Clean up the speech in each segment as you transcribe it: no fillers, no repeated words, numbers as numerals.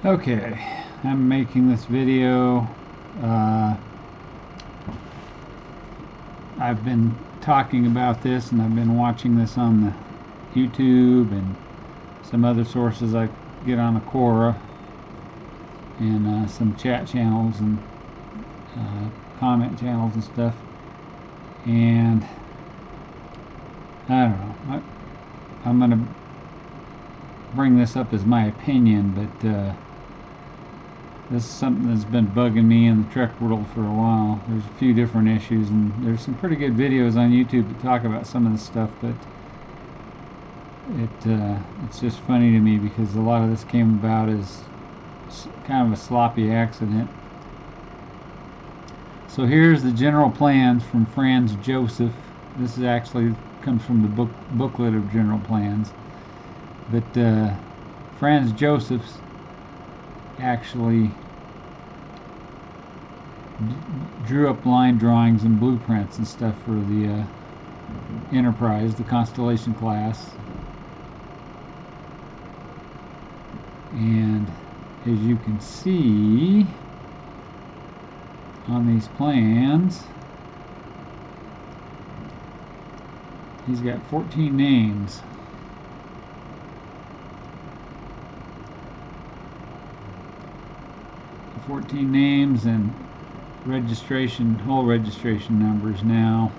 Okay, I'm making this video. Uh, I've been talking about this and I've been watching this on the YouTube and some other sources I get on Quora and some chat channels and comment channels and stuff. And I don't know. I'm going to bring this up as my opinion, but this is something that's been bugging me in the truck world for a while. There's a few different issues, and there's some pretty good videos on YouTube that talk about some of this stuff, but it's just funny to me because a lot of this came about as kind of a sloppy accident. So here's the general plans from Franz Joseph. This is actually comes from the booklet of general plans, but Franz Joseph's actually drew up line drawings and blueprints and stuff for the Enterprise, the Constellation class. And as you can see on these plans, he's got 14 names. 14 names and whole registration numbers now.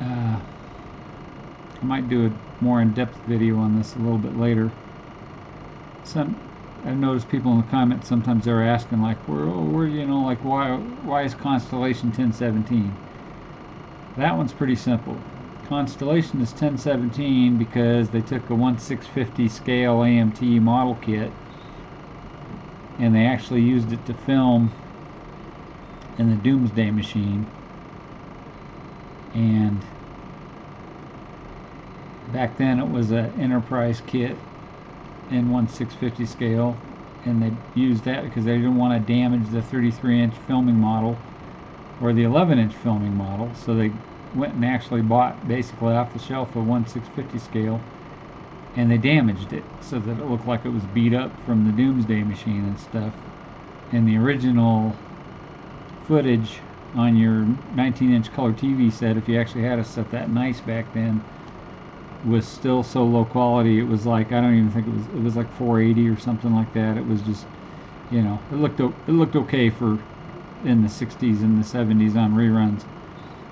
I might do a more in-depth video on this a little bit later. I've noticed people in the comments sometimes they're asking like, why is Constellation 1017? That one's pretty simple. Constellation is 1017 because they took a 1/650 scale AMT model kit and they actually used it to film in the Doomsday Machine. And back then it was an Enterprise kit in 1/650 scale, and they used that because they didn't want to damage the 33-inch filming model or the 11-inch filming model, so they went and actually bought basically off the shelf a 1/650 scale, and they damaged it so that it looked like it was beat up from the Doomsday Machine and stuff. And the original footage on your 19-inch color TV set, if you actually had a set that nice back then, was still so low quality. It was like, I don't even think it was like 480 or something like that. It was just, it looked okay for in the 60s and the 70s on reruns.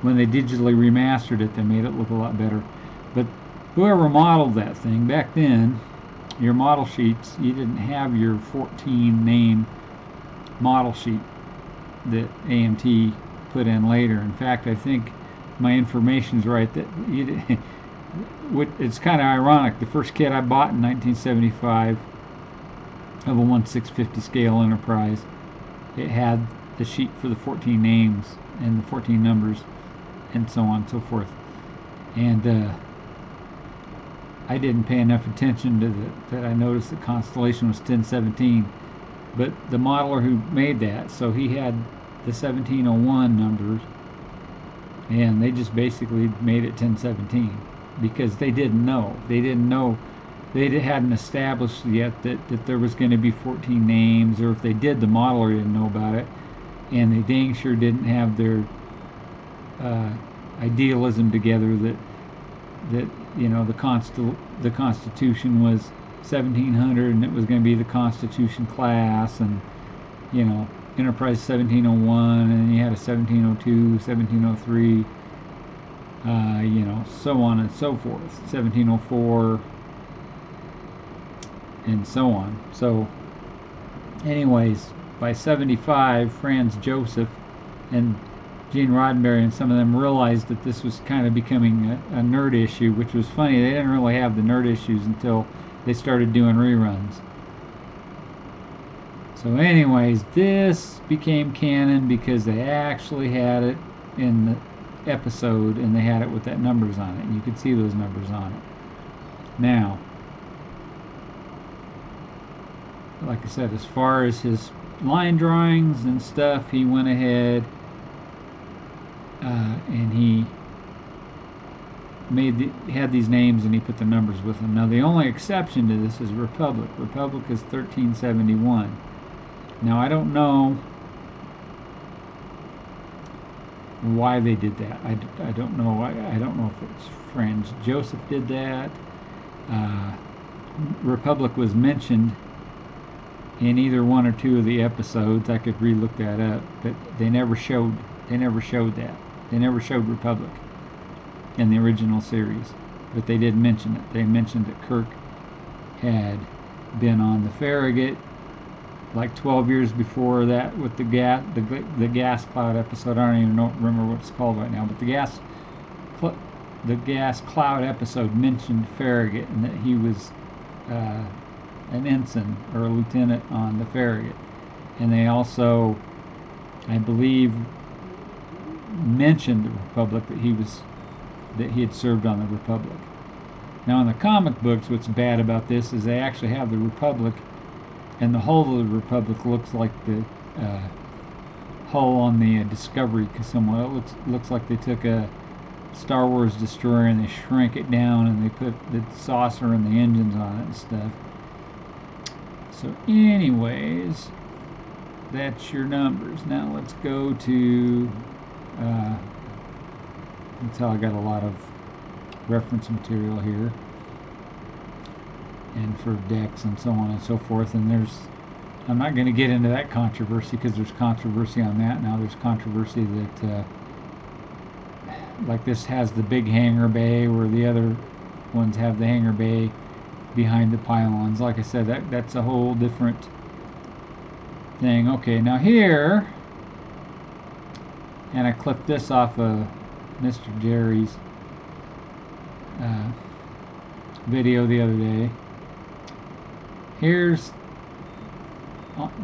When they digitally remastered it, they made it look a lot better. But whoever modeled that thing back then, your model sheets, you didn't have your 14 name model sheet that AMT put in later. In fact, I think my information's right that it's kind of ironic. The first kit I bought in 1975 of a 1/650 scale Enterprise, it had the sheet for the 14 names and the 14 numbers and so on and so forth. And I didn't pay enough attention to that I noticed that Constellation was 1017. But the modeler who made that, so he had the 1701 numbers, and they just basically made it 1017 because they didn't know. They hadn't established yet that there was going to be 14 names, or if they did, the modeler didn't know about it, and they dang sure didn't have their idealism together that the Constitution was 1700 and it was going to be the Constitution class, and Enterprise 1701, and then you had a 1702, 1703, so on and so forth, 1704, and so on. So anyways, by 75, Franz Joseph and Gene Roddenberry and some of them realized that this was kind of becoming a nerd issue, which was funny. They didn't really have the nerd issues until they started doing reruns. So anyways, this became canon because they actually had it in the episode, and they had it with that numbers on it, and you could see those numbers on it. Now, like I said, as far as his line drawings and stuff, he went ahead and he had these names and he put the numbers with them. Now the only exception to this is Republic. Republic is 1371. Now I don't know why they did that. I don't know. I don't know if it's Franz Joseph did that. Republic was mentioned in either one or two of the episodes. I could re-look that up, but they never showed that. They never showed Republic in the original series, but they did mention it. They mentioned that Kirk had been on the Farragut like 12 years before that with the gas cloud episode. I don't even remember what it's called right now, but the gas cloud episode mentioned Farragut and that he was an ensign or a lieutenant on the Farragut. And they also, I believe, mentioned the Republic, that he had served on the Republic. Now in the comic books, what's bad about this is they actually have the Republic, and the hull of the Republic looks like the hull on the Discovery somewhat. It looks like they took a Star Wars destroyer and they shrank it down and they put the saucer and the engines on it and stuff. So anyways, that's your numbers. Now let's go to, you can tell I got a lot of reference material here, and for decks and so on and so forth. And I'm not going to get into that controversy because there's controversy on that. Now there's controversy that like this has the big hangar bay where the other ones have the hangar bay behind the pylons. Like I said, that's a whole different thing. Okay, now here, and I clipped this off of Mr. Jerry's video the other day.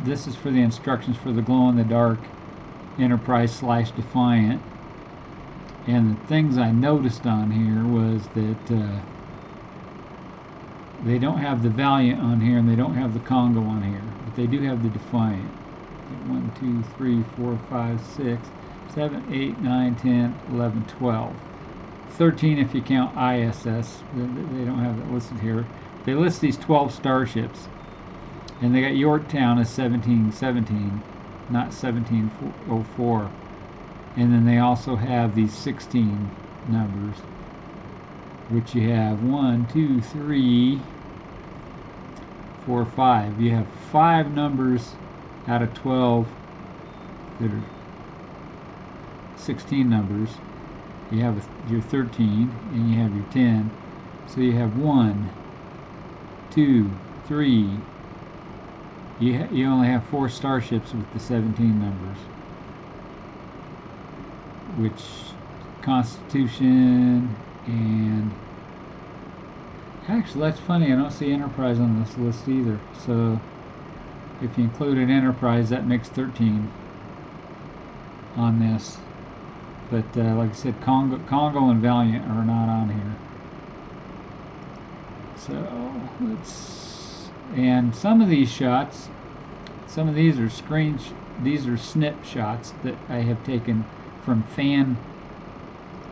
This is for the instructions for the glow-in-the-dark Enterprise / Defiant. And the things I noticed on here was that they don't have the Valiant on here and they don't have the Congo on here, but they do have the Defiant. 1, 2, 3, 4, 5, 6, 7, 8, 9, 10, 11, 12. 13 if you count ISS. They don't have that listed here. They list these 12 starships, and they got Yorktown as 1717, not 1704. And then they also have these 16 numbers, which you have 1, 2, 3, 4, 5. You have 5 numbers out of 12 that are 16 numbers. You have your 13 and you have your 10. So you have 1, 2, 3. You only have 4 starships with the 17 numbers, which Constitution and actually that's funny, I don't see Enterprise on this list either. So if you include an Enterprise, that makes 13 on this. But like I said, Congo and Valiant are not on here. So and some of these shots, some of these are these are snip shots that I have taken from fan.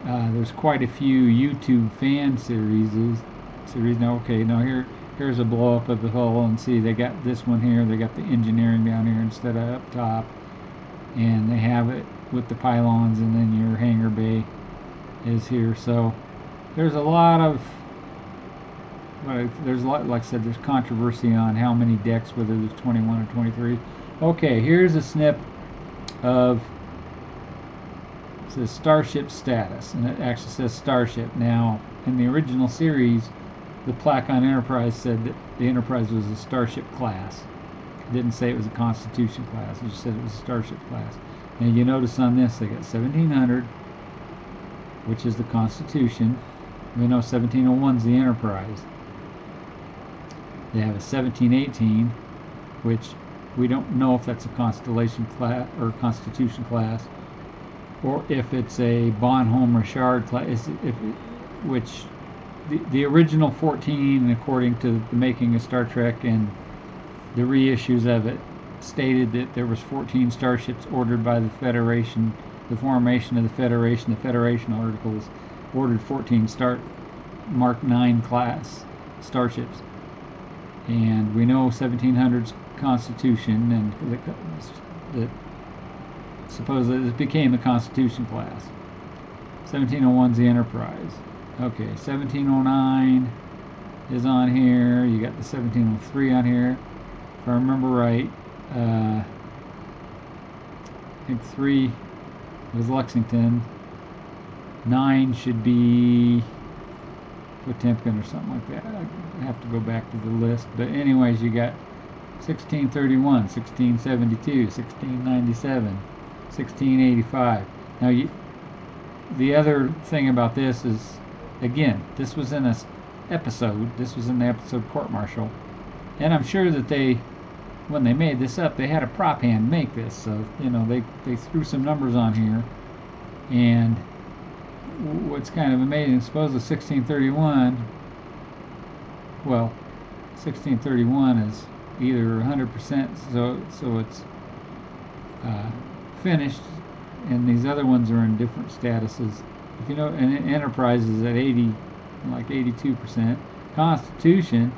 There's quite a few YouTube fan series. Now, okay, now here's a blow up of the hull, and see they got this one here. They got the engineering down here instead of up top, and they have it with the pylons, and then your hangar bay is here. So there's a lot of like I said, there's controversy on how many decks, whether there's 21 or 23. Okay, here's a snip of, it says Starship status, and it actually says Starship. Now, in the original series, the plaque on Enterprise said that the Enterprise was a Starship class. It didn't say it was a Constitution class, it just said it was a Starship class. Now you notice on this, they got 1700, which is the Constitution. We know 1701 is the Enterprise. They have a 1718, which we don't know if that's a Constellation class or Constitution class, or if it's a Bonhomme Richard class, which the original 14, according to the Making of Star Trek and the reissues of it, stated that there was 14 starships ordered by the Federation, the formation of the Federation articles ordered 14 Mark 9 class starships. And we know 1700's Constitution, and that supposedly it became a Constitution class. 1701's the Enterprise. Okay, 1709 is on here. You got the 1703 on here. If I remember right, I think 3 was Lexington. 9 should be Potemkin or something like that. I have to go back to the list. But anyways, you got 1631, 1672, 1697, 1685. Now, the other thing about this is, again, this was in a episode. This was in the episode Court Martial, and I'm sure that when they made this up, they had a prop hand make this. So they threw some numbers on here, and what's kind of amazing, suppose the 1631. Well, 1631 is either 100%, so it's finished, and these other ones are in different statuses. If you know, and Enterprise is at 80, like 82%. Constitution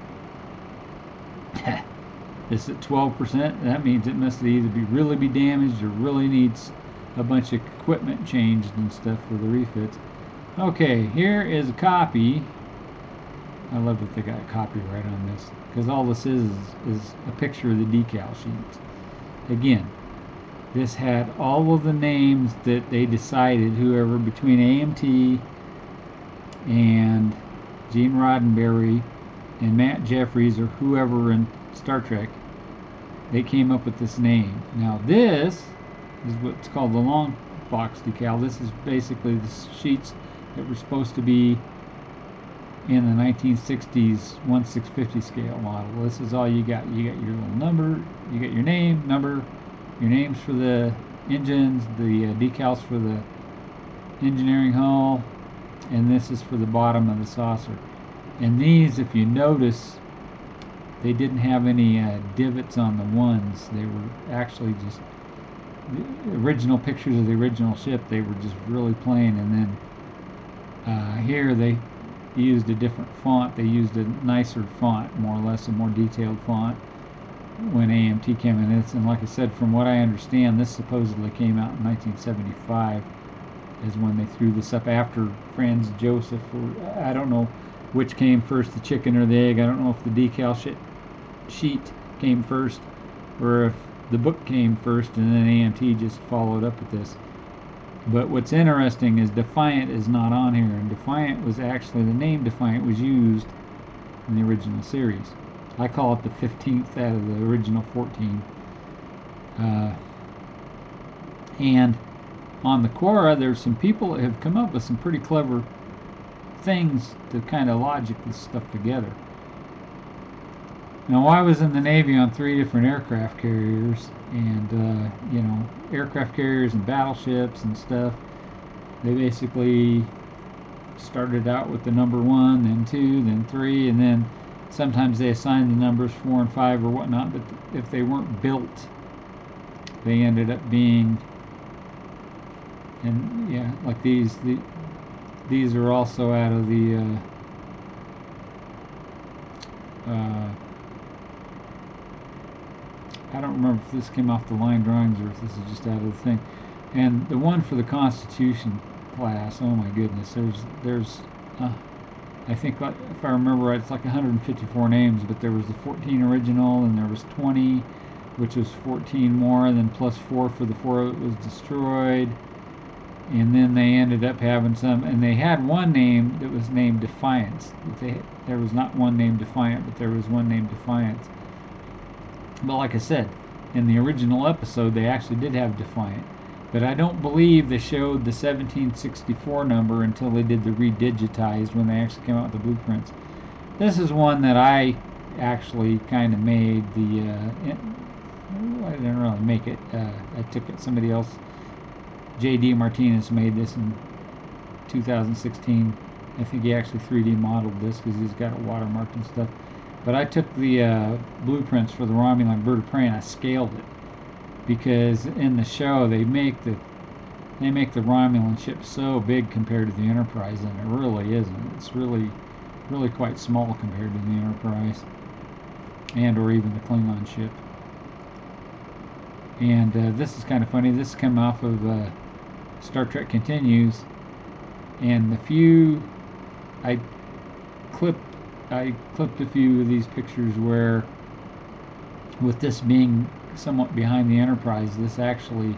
is at 12%. That means it must either really be damaged or really needs a bunch of equipment changed and stuff for the refits. Okay, here is a copy. I love that they got copyright on this, because all this is a picture of the decal sheet. Again, this had all of the names that they decided, whoever between AMT and Gene Roddenberry and Matt Jeffries, or whoever in Star Trek, they came up with this name. Now this is what's called the long box decal. This is basically the sheets that were supposed to be in the 1960s 1/650 scale model. This is all you got. You got your little number, you got your name, number, your names for the engines, the decals for the engineering hull, and this is for the bottom of the saucer. And these, if you notice, they didn't have any divots on the ones. They were actually just the original pictures of the original ship. They were just really plain, and then here they used a different font. They used a nicer font, more or less a more detailed font, when AMT came in. And like I said, from what I understand, this supposedly came out in 1975 is when they threw this up after Franz Joseph. Or I don't know which came first, the chicken or the egg. I don't know if the decal sheet came first, or if the book came first and then AMT just followed up with this. But what's interesting is Defiant is not on here, and Defiant was actually, the name Defiant was used in the original series. I call it the 15th out of the original 14. And on the Quora, there's some people that have come up with some pretty clever things to kind of logic this stuff together. Now, I was in the Navy on 3 different aircraft carriers, and aircraft carriers and battleships and stuff. They basically started out with the number 1, then 2, then 3, and then sometimes they assigned the numbers 4 and 5 or whatnot. But if they weren't built, they ended up being, and yeah, like these are also out of the I don't remember if this came off the line drawings or if this is just out of the thing. And the one for the Constitution class, oh my goodness, there's I think, if I remember right, it's like 154 names, but there was the 14 original, and there was 20, which was 14 more, and then plus 4 for the 4 that was destroyed. And then they ended up having some, and they had one name that was named Defiance. There was not one named Defiant, but there was one named Defiance. But like I said, in the original episode, they actually did have Defiant. But I don't believe they showed the 1764 number until they did the redigitized, when they actually came out with the blueprints. This is one that I actually kind of made. I didn't really make it. I took it. Somebody else, J.D. Martinez, made this in 2016. I think he actually 3D modeled this because he's got it watermarked and stuff. But I took the blueprints for the Romulan bird of prey and I scaled it, because in the show they make the they make the Romulan ship so big compared to the Enterprise, and it really isn't. It's really quite small compared to the Enterprise, and or even the Klingon ship. And this is kind of funny. This came off of Star Trek Continues, and the few I clipped a few of these pictures where, with this being somewhat behind the Enterprise, this actually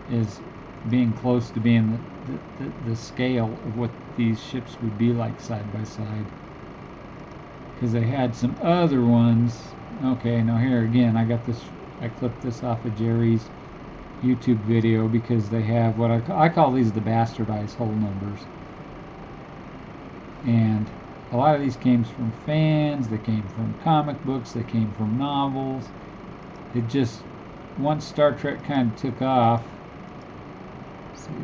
is being close to being the scale of what these ships would be like side by side. Because they had some other ones. Okay, now here again, I clipped this off of Jerry's YouTube video because they have what I call these the bastardized whole numbers. And a lot of these came from fans, they came from comic books, they came from novels. It just, once Star Trek kind of took off,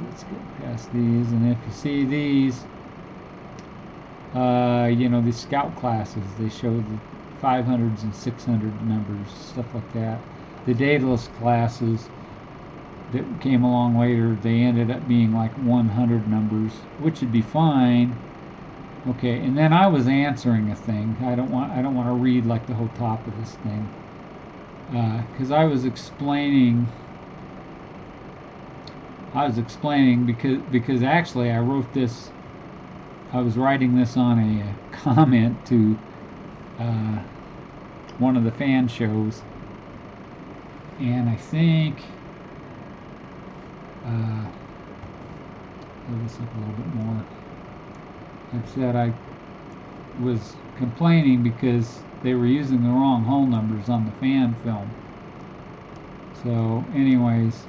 let's get past these, and if you see these, these scout classes, they show the 500s and 600 numbers, stuff like that. The Daedalus classes that came along later, they ended up being like 100 numbers, which would be fine. Okay, and then I was answering a thing. I don't want to read like the whole top of this thing, because I was explaining because actually I wrote this. I was writing this on a comment to one of the fan shows, and I think pull this up a little bit more. Like I said, I was complaining because they were using the wrong hull numbers on the fan film. So anyways,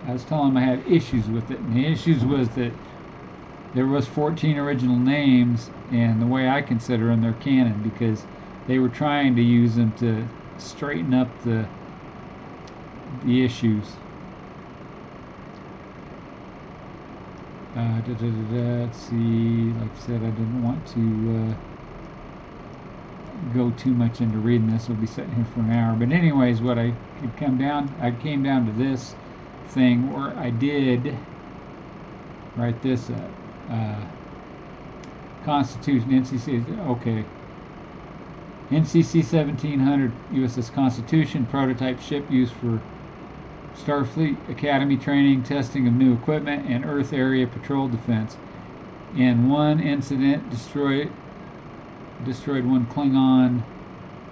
I was telling them I had issues with it, and the issues was that there was 14 original names, and the way I consider them, they're canon, because they were trying to use them to straighten up the issues. Let's see, like I said, I didn't want to go too much into reading this. We'll be sitting here for an hour. But anyways, what I came down to this thing where I did write this up. Constitution, NCC, okay. NCC 1700 USS Constitution, prototype ship used for Starfleet Academy training, testing of new equipment, and Earth area patrol defense. In one incident, destroyed one Klingon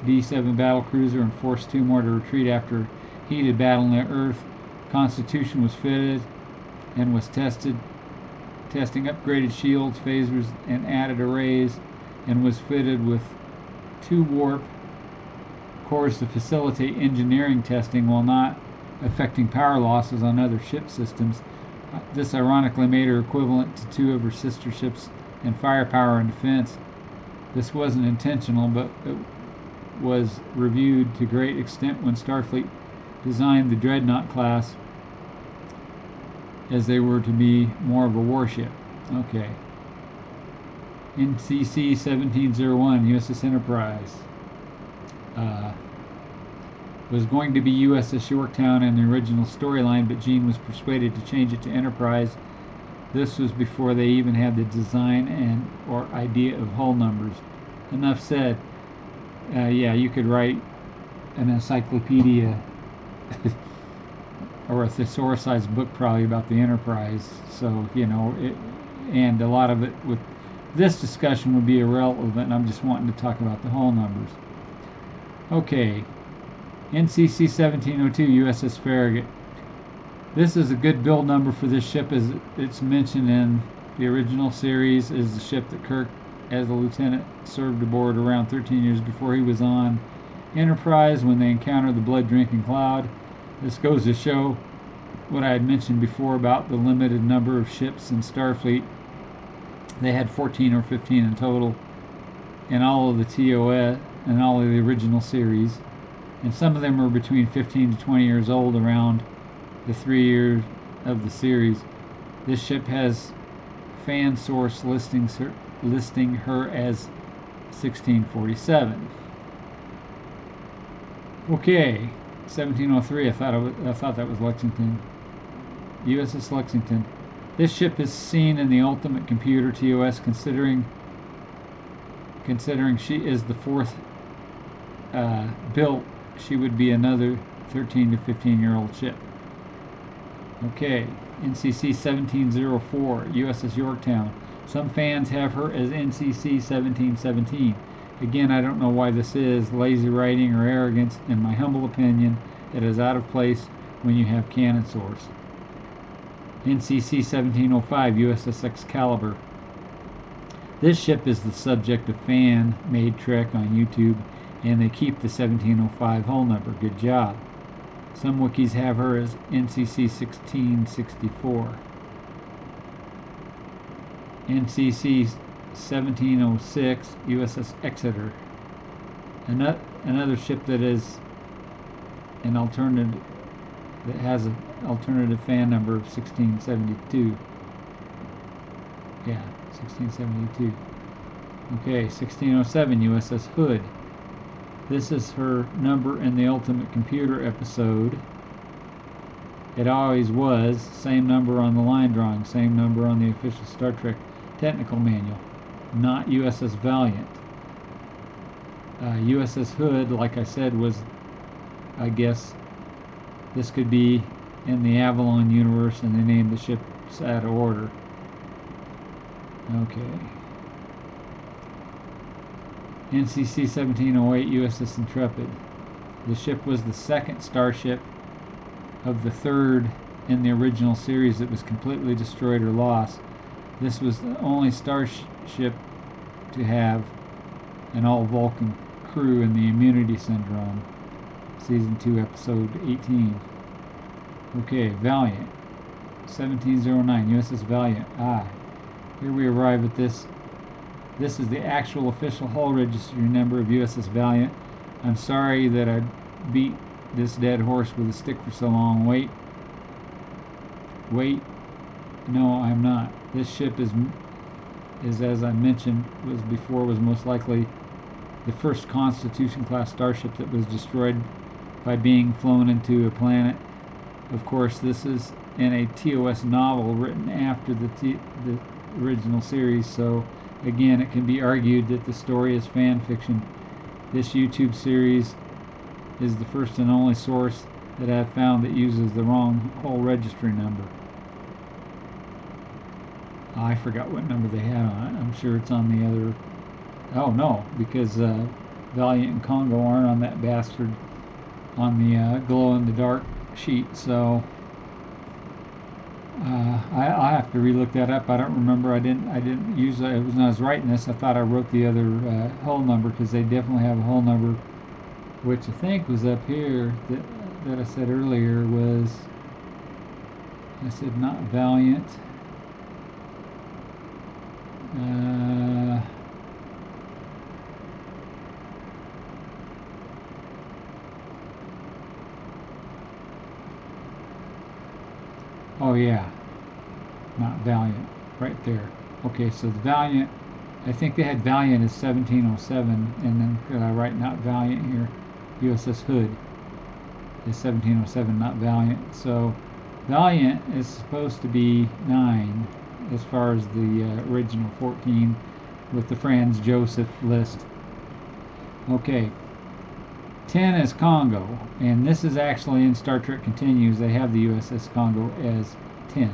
D-7 battlecruiser and forced two more to retreat after heated battle near Earth. Constitution was fitted and was testing upgraded shields, phasers, and added arrays, and was fitted with 2 warp cores to facilitate engineering testing while not affecting power losses on other ship systems. This ironically made her equivalent to 2 of her sister ships in firepower and defense. This wasn't intentional, but it was reviewed to great extent when Starfleet designed the Dreadnought class, as they were to be more of a warship. Okay. NCC 1701 USS Enterprise was going to be USS Yorktown in the original storyline, but Gene was persuaded to change it to Enterprise. This was before they even had the design and or idea of hull numbers. Enough said. Yeah, you could write an encyclopedia or a thesaurus-sized book probably about the Enterprise. So, and a lot of it with this discussion would be irrelevant, and I'm just wanting to talk about the hull numbers. Okay, NCC 1702 USS Farragut. This is a good build number for this ship, as it's mentioned in the original series, is the ship that Kirk, as a lieutenant, served aboard around 13 years before he was on Enterprise when they encountered the blood-drinking cloud. This goes to show what I had mentioned before about the limited number of ships in Starfleet. They had 14 or 15 in total in all of the TOS and all of the original series, and some of them were between 15 to 20 years old around the 3 years of the series. This ship has fan source listing her as 1647. Okay, 1703. I thought that was Lexington. USS Lexington. This ship is seen in the Ultimate Computer TOS, considering she is the fourth built. She would be another 13 to 15-year-old ship. Okay, NCC 1704, USS Yorktown. Some fans have her as NCC 1717. Again, I don't know why this is lazy writing or arrogance. In my humble opinion, it is out of place when you have canon source. NCC 1705, USS Excalibur. This ship is the subject of fan-made trek on YouTube, and they keep the 1705 hull number. Good job. Some wikis have her as NCC 1664. NCC 1706, USS Exeter. Another ship that is an alternative, that has an alternative fan number of 1672. Yeah, 1672. Okay, 1607, USS Hood. This is her number in the Ultimate Computer episode. It always was. Same number on the line drawing, same number on the official Star Trek technical manual. Not USS Valiant. USS Hood, like I said, was, I guess, this could be in the Avalon universe, and they named the ships out of order. Okay. NCC 1708, USS Intrepid. The ship was the second starship of the third in the original series that was completely destroyed or lost. This was the only starship to have an all-Vulcan crew in the Immunity Syndrome, Season 2, Episode 18. Okay, Valiant. 1709, USS Valiant. Here we arrive at this. This is the actual official hull registry number of USS Valiant. I'm sorry that I beat this dead horse with a stick for so long. Wait. No, I'm not. This ship is as I mentioned was most likely the first Constitution-class starship that was destroyed by being flown into a planet. Of course, this is in a TOS novel written after the original series, so again, it can be argued that the story is fan fiction. This YouTube series is the first and only source that I've found that uses the wrong hull registry number. I forgot what number they had on it. I'm sure it's on the other. Oh no, because Valiant and Congo aren't on that bastard on the glow-in-the-dark sheet. So I have to relook that up. I don't remember. I didn't use it. When I was writing this, I thought I wrote the other hull number, because they definitely have a hull number, which I think was up here that I said earlier was. I said not Valiant. Oh yeah, not Valiant, right there. Okay, so the Valiant, I think they had Valiant as 1707, and then could I write not Valiant here? USS Hood is 1707, not Valiant. So Valiant is supposed to be 9 as far as the original 14 with the Franz Joseph list. Okay, 10 is Congo, and this is actually in Star Trek Continues. They have the USS Congo as 10.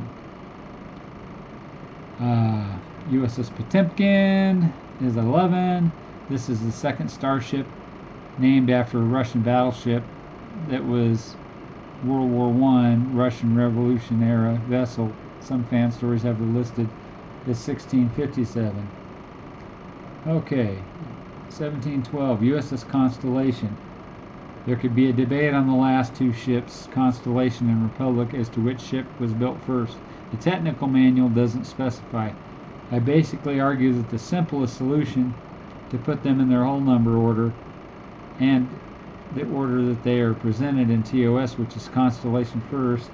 USS Potemkin is 11. This is the second starship named after a Russian battleship that was World War I Russian Revolution era vessel. Some fan stories have it listed as 1657. Okay, 1712, USS Constellation. There could be a debate on the last two ships, Constellation and Republic, as to which ship was built first. The technical manual doesn't specify. I basically argue that the simplest solution to put them in their whole number order, and the order that they are presented in TOS, which is Constellation first.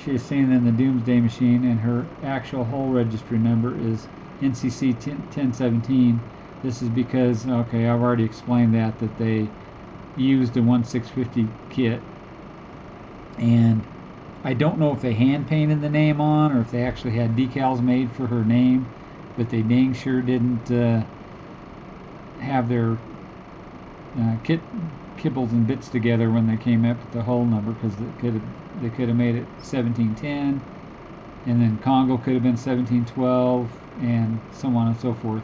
She is seen in the Doomsday Machine, and her actual hull registry number is NCC 1017. This is because, okay, I've already explained that they used a 1650 kit, and I don't know if they hand painted the name on or if they actually had decals made for her name, but they dang sure didn't have their kibbles and bits together when they came up with the whole number, because they could have made it 1710, and then Congo could have been 1712, and so on and so forth.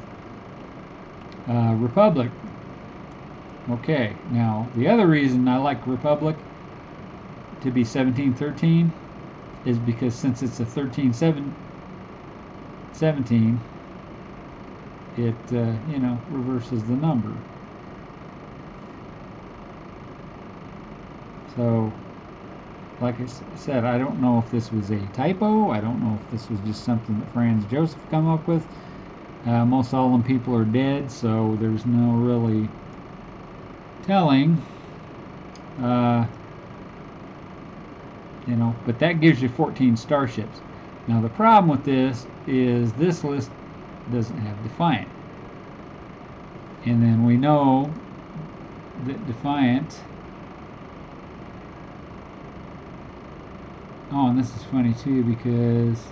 Republic. Okay, now the other reason I like Republic to be 1713 is because since it's a 1317, it reverses the number. So, like I said, I don't know if this was a typo. I don't know if this was just something that Franz Joseph come up with. Most all of them people are dead, so there's no really telling. But that gives you 14 starships. Now the problem with this is this list doesn't have Defiant. And then we know that Defiant... Oh, and this is funny too, because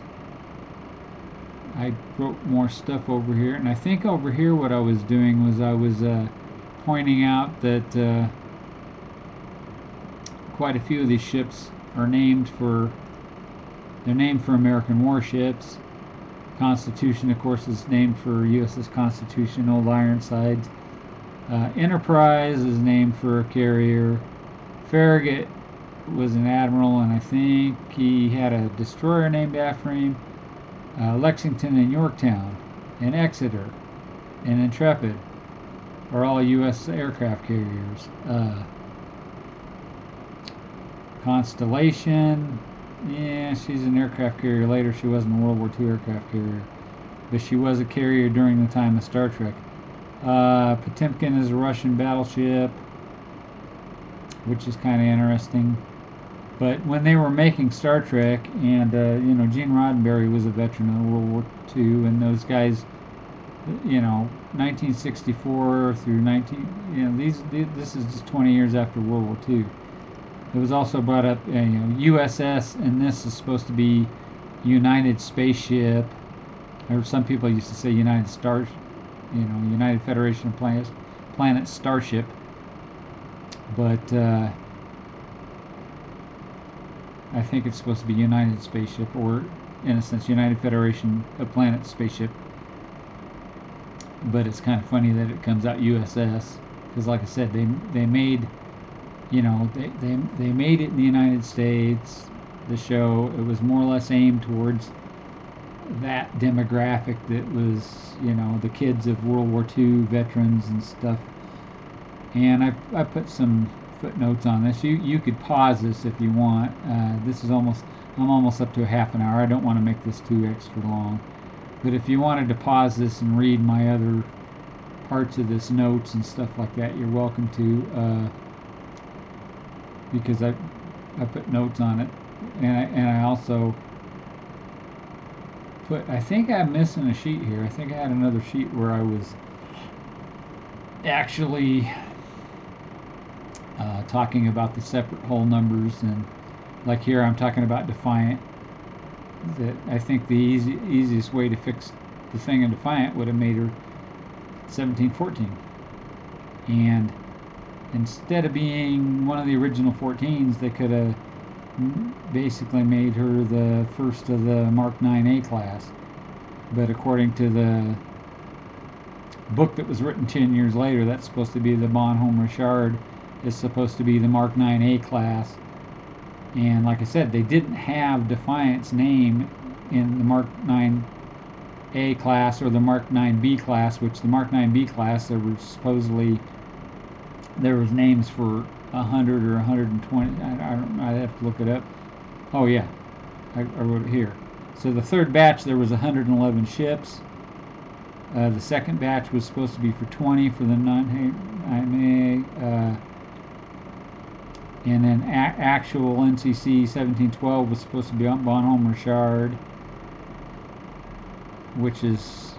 I wrote more stuff over here, and I think over here what I was doing was I was pointing out that quite a few of these ships are named for American warships. Constitution, of course, is named for USS Constitution, Old Ironsides. Enterprise is named for a carrier. Farragut was an admiral, and I think he had a destroyer named after him. Lexington and Yorktown and Exeter and Intrepid are all U.S. aircraft carriers. Constellation, yeah, she's an aircraft carrier. Later she wasn't a World War II aircraft carrier, but she was a carrier during the time of Star Trek. Potemkin is a Russian battleship, which is kind of interesting. But when they were making Star Trek, and Gene Roddenberry was a veteran of World War II, and those guys, 1964 through this is just 20 years after World War II. It was also brought up, USS, and this is supposed to be United Spaceship, or some people used to say United Star, United Federation of Planet Starship, but I think it's supposed to be United Spaceship, or in a sense United Federation of Planet Spaceship. But it's kind of funny that it comes out USS, because like I said, they made they made it in the United States. The show, it was more or less aimed towards that demographic that was the kids of World War II veterans and stuff. And I put some footnotes on this. You could pause this if you want. I'm almost up to a half an hour. I don't want to make this too extra long, but if you wanted to pause this and read my other parts of this notes and stuff like that, you're welcome to, because I put notes on it, and I also put, I think I'm missing a sheet here. I think I had another sheet where I was actually talking about the separate whole numbers, and like here I'm talking about Defiant. That I think the easiest way to fix the thing in Defiant would have made her 1714, and instead of being one of the original 14s, they could have basically made her the first of the Mark 9A class. But according to the book that was written 10 years later, that's supposed to be the Bonhomme Richard, is supposed to be the Mark 9A class. And like I said, they didn't have Defiant's name in the Mark 9A class or the Mark 9B class, which the Mark 9B class, there was names for 100 or 120. I'd have to look it up. Oh yeah, I wrote it here. So the third batch, there was 111 ships. The second batch was supposed to be for 20 for the 9A. And then actual NCC 1712 was supposed to be on Bonhomme Richard, which is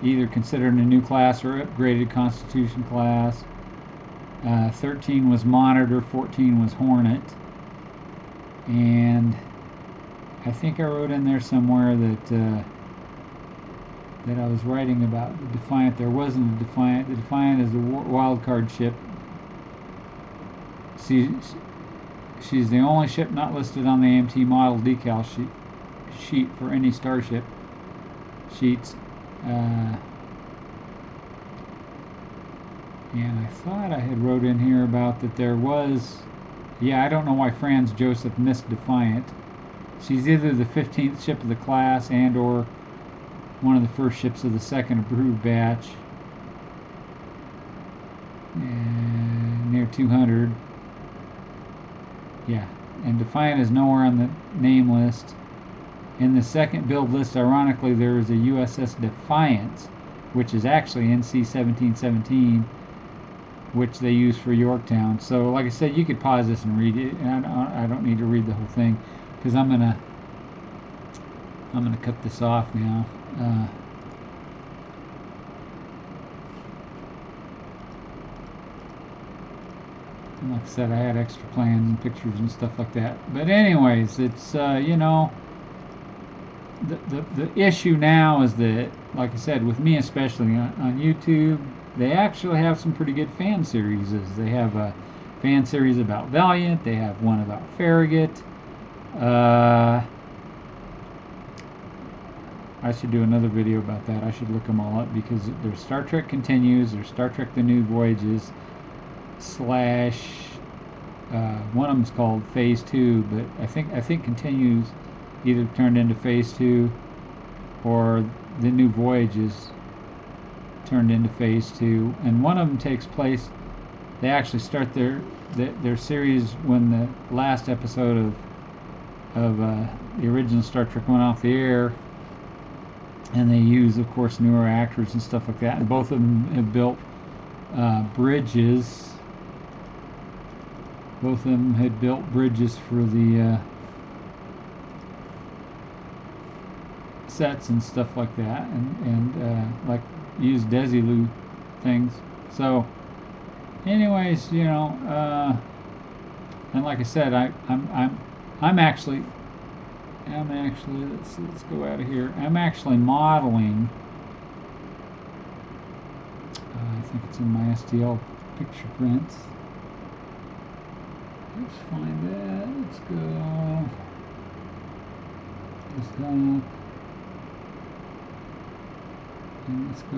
either considered a new class or upgraded Constitution class. 13 was Monitor, 14 was Hornet. And I think I wrote in there somewhere that that I was writing about the Defiant. There wasn't a Defiant. The Defiant is the wild card ship. She's the only ship not listed on the AMT model decal sheet for any starship sheets. And I thought I had wrote in here about that there was, yeah, I don't know why Franz Joseph missed Defiant. She's either the 15th ship of the class and or one of the first ships of the second approved batch. And near 200. Yeah, and Defiant is nowhere on the name list. In the second build list, ironically, there is a USS Defiance, which is actually NC 1717, which they use for Yorktown. So, like I said, you could pause this and read it. And I don't need to read the whole thing because I'm gonna cut this off now. And like I said, I had extra plans and pictures and stuff like that. But anyways, it's you know, the issue now is that, like I said, with me especially on YouTube, they actually have some pretty good fan series. They have a fan series about Valiant. They have one about Farragut. I should do another video about that. I should look them all up because there's Star Trek Continues, there's Star Trek The New Voyages, slash one of them's called Phase 2, but I think Continues either turned into Phase 2 or The New Voyages turned into Phase 2, and one of them takes place, they actually start their series when the last episode of the original Star Trek went off the air, and they use, of course, newer actors and stuff like that, and both of them have built bridges. Both of them had built bridges for the sets and stuff like that, and like use Desilu things. So, anyways, you know, and like I said, I'm actually let's go out of here. I'm actually modeling. I think it's in my STL picture prints. Let's find that. Let's go. Just up. And let's go.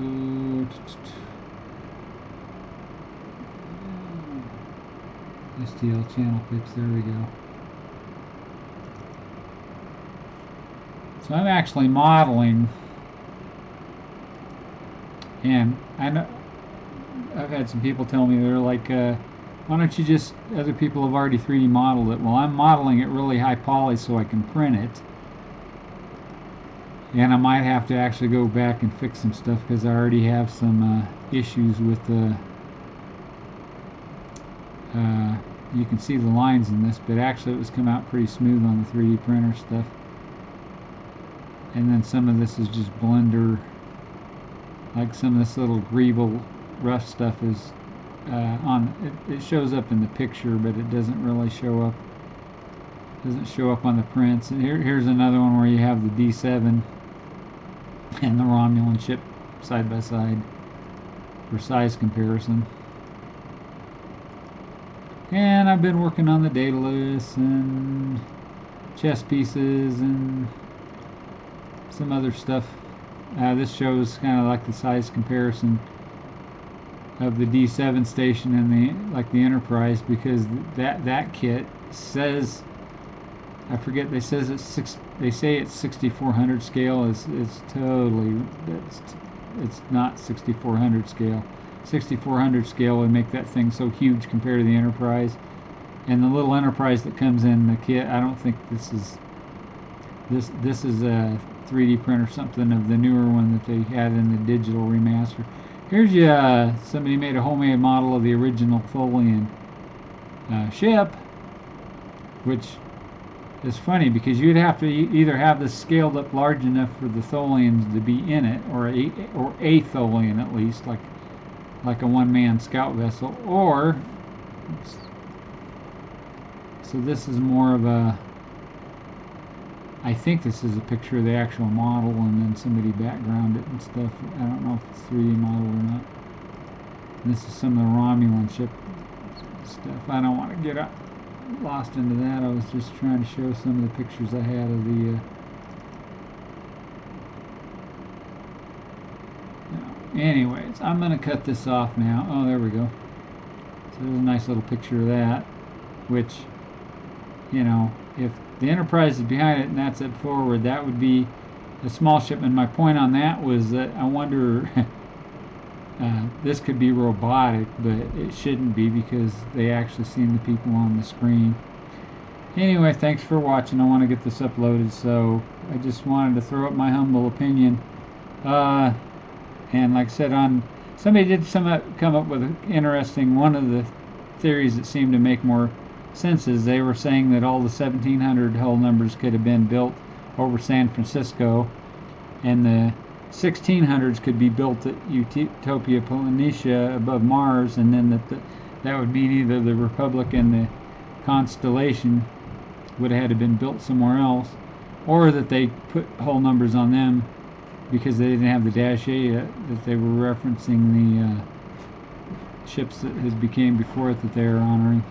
STL channel pics. There we go. So I'm actually modeling, and I know I've had some people tell me, they're like, why don't you just, other people have already 3D modeled it. Well, I'm modeling it really high poly so I can print it, and I might have to actually go back and fix some stuff because I already have some issues with the you can see the lines in this, but actually it was come out pretty smooth on the 3D printer stuff. And then some of this is just Blender, like some of this little greeble rough stuff is it shows up in the picture, but it doesn't really show up. Doesn't show up on the prints. And here's another one where you have the D7 and the Romulan ship side by side for size comparison. And I've been working on the Daedalus and chess pieces and some other stuff. This shows kind of like the size comparison of the D7 station and the Enterprise, because that kit says, I forget, they say it's 6400 scale. It's totally, it's not 6400 scale. 6400 scale would make that thing so huge compared to the Enterprise, and the little Enterprise that comes in the kit, I don't think this is a 3D print or something of the newer one that they had in the digital remaster. Here's somebody made a homemade model of the original Tholian ship, which is funny because you'd have to either have this scaled up large enough for the Tholians to be in it, or a Tholian at least, like a one-man scout vessel, or so this is more of a I think this is a picture of the actual model, and then somebody backgrounded it and stuff. I don't know if it's 3D model or not. And this is some of the Romulan ship stuff. I don't want to get lost into that. I was just trying to show some of the pictures I had of the anyways, I'm going to cut this off now. Oh, there we go. So there's a nice little picture of that, which, you know, if the Enterprise is behind it and that's it forward, that would be a small ship. And my point on that was that I wonder, this could be robotic, but it shouldn't be because they actually seen the people on the screen. Anyway, thanks for watching. I want to get this uploaded, so I just wanted to throw up my humble opinion. And like I said, somebody did come up with an interesting, one of the theories that seemed to make more sense is they were saying that all the 1700 hull numbers could have been built over San Francisco, and the 1600s could be built at Utopia Planitia above Mars, and then that would mean either the Republic and the Constellation would have had to been built somewhere else, or that they put hull numbers on them because they didn't have the Dash A yet, that they were referencing the ships that had became before it that they were honoring.